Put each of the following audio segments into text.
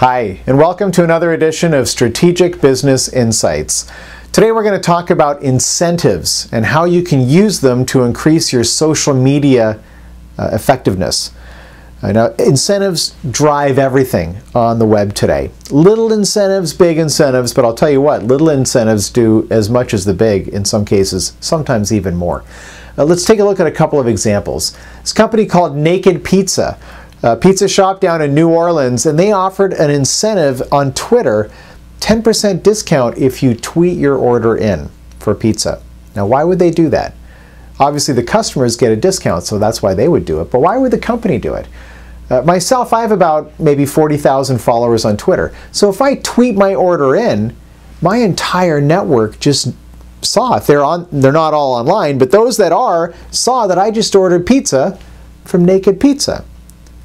Hi, and welcome to another edition of Strategic Business Insights. Today we're going to talk about incentives and how you can use them to increase your social media effectiveness. Now, incentives drive everything on the web today. Little incentives, big incentives, but I'll tell you what, little incentives do as much as the big in some cases, sometimes even more. Let's take a look at a couple of examples. This company called Naked Pizza, a pizza shop down in New Orleans, and they offered an incentive on Twitter, 10% discount if you tweet your order in for pizza. Now, why would they do that? Obviously, the customers get a discount, so that's why they would do it. But why would the company do it? Myself, I have about maybe 40,000 followers on Twitter. So if I tweet my order in, my entire network just saw it. They're not all online, but those that are saw that I just ordered pizza from Naked Pizza,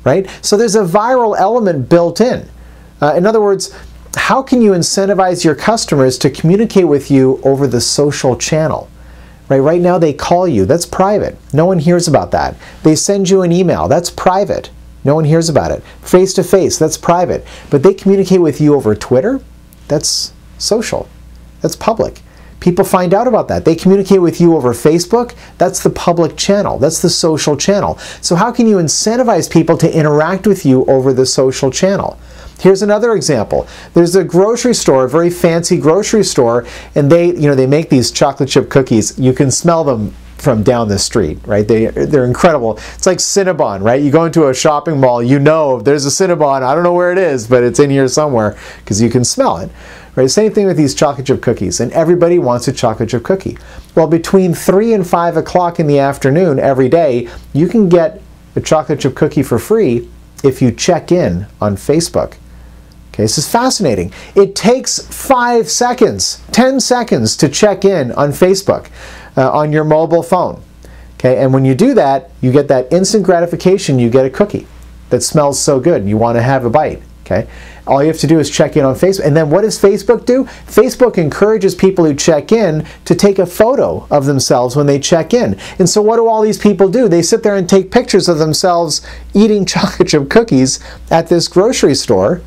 right? So there's a viral element built in. In other words, how can you incentivize your customers to communicate with you over the social channel? Right now they call you, that's private. No one hears about that. They send you an email, that's private. No one hears about it. Face-to-face, that's private. But they communicate with you over Twitter, that's social, that's public. People find out about that. They communicate with you over Facebook, that's the public channel, that's the social channel. So how can you incentivize people to interact with you over the social channel? Here's another example. There's a grocery store, a very fancy grocery store, and they make these chocolate chip cookies. You can smell them from down the street, right? They're incredible. It's like Cinnabon, right? You go into a shopping mall, you know there's a Cinnabon. I don't know where it is, but it's in here somewhere because you can smell it, right? Same thing with these chocolate chip cookies, and everybody wants a chocolate chip cookie. Well, between 3 and 5 o'clock in the afternoon every day, you can get a chocolate chip cookie for free if you check in on Facebook. Okay, this is fascinating. It takes 5 seconds, 10 seconds to check in on Facebook on your mobile phone. Okay, and when you do that, you get that instant gratification. You get a cookie that smells so good. You want to have a bite. Okay, all you have to do is check in on Facebook. And then what does Facebook do? Facebook encourages people who check in to take a photo of themselves when they check in. And so what do all these people do? They sit there and take pictures of themselves eating chocolate chip cookies at this grocery store.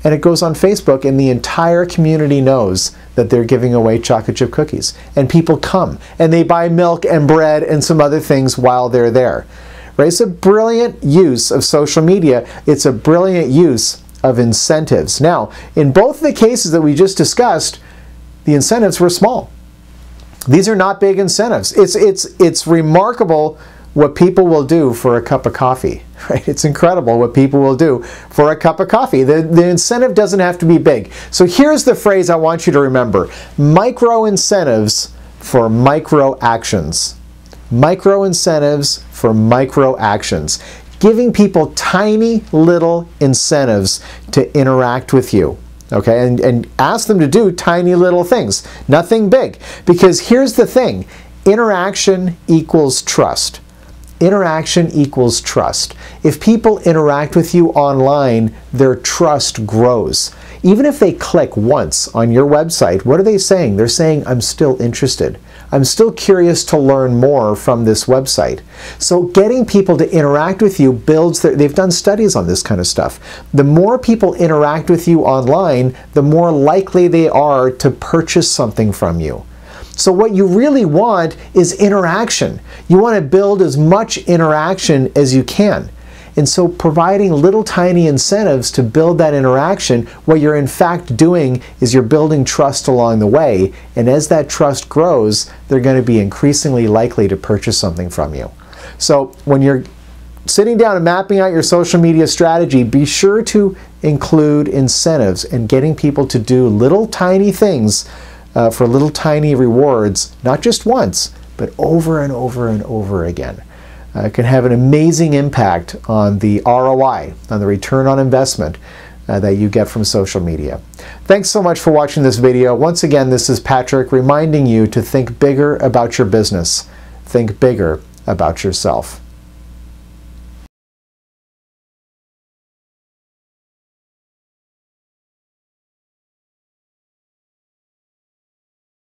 And it goes on Facebook, and the entire community knows that they're giving away chocolate chip cookies. And people come, and they buy milk and bread and some other things while they're there. Right? It's a brilliant use of social media. It's a brilliant use of incentives. Now, in both of the cases that we just discussed, the incentives were small. These are not big incentives. It's remarkable what people will do for a cup of coffee, right? It's incredible what people will do for a cup of coffee. The incentive doesn't have to be big. So here's the phrase I want you to remember. Micro incentives for micro actions. Micro incentives for micro actions. Giving people tiny little incentives to interact with you. Okay, and ask them to do tiny little things. Nothing big. Because here's the thing. Interaction equals trust. Interaction equals trust. If people interact with you online, their trust grows. Even if they click once on your website, what are they saying? They're saying, I'm still interested. I'm still curious to learn more from this website. So getting people to interact with you builds they've done studies on this kind of stuff. The more people interact with you online, the more likely they are to purchase something from you. So what you really want is interaction. You want to build as much interaction as you can. And so providing little tiny incentives to build that interaction, what you're in fact doing is you're building trust along the way. And as that trust grows, they're going to be increasingly likely to purchase something from you. So when you're sitting down and mapping out your social media strategy, be sure to include incentives and getting people to do little tiny things for little tiny rewards, not just once, but over and over and over again. It can have an amazing impact on the ROI, on the return on investment that you get from social media. Thanks so much for watching this video. Once again, this is Patrick reminding you to think bigger about your business. Think bigger about yourself.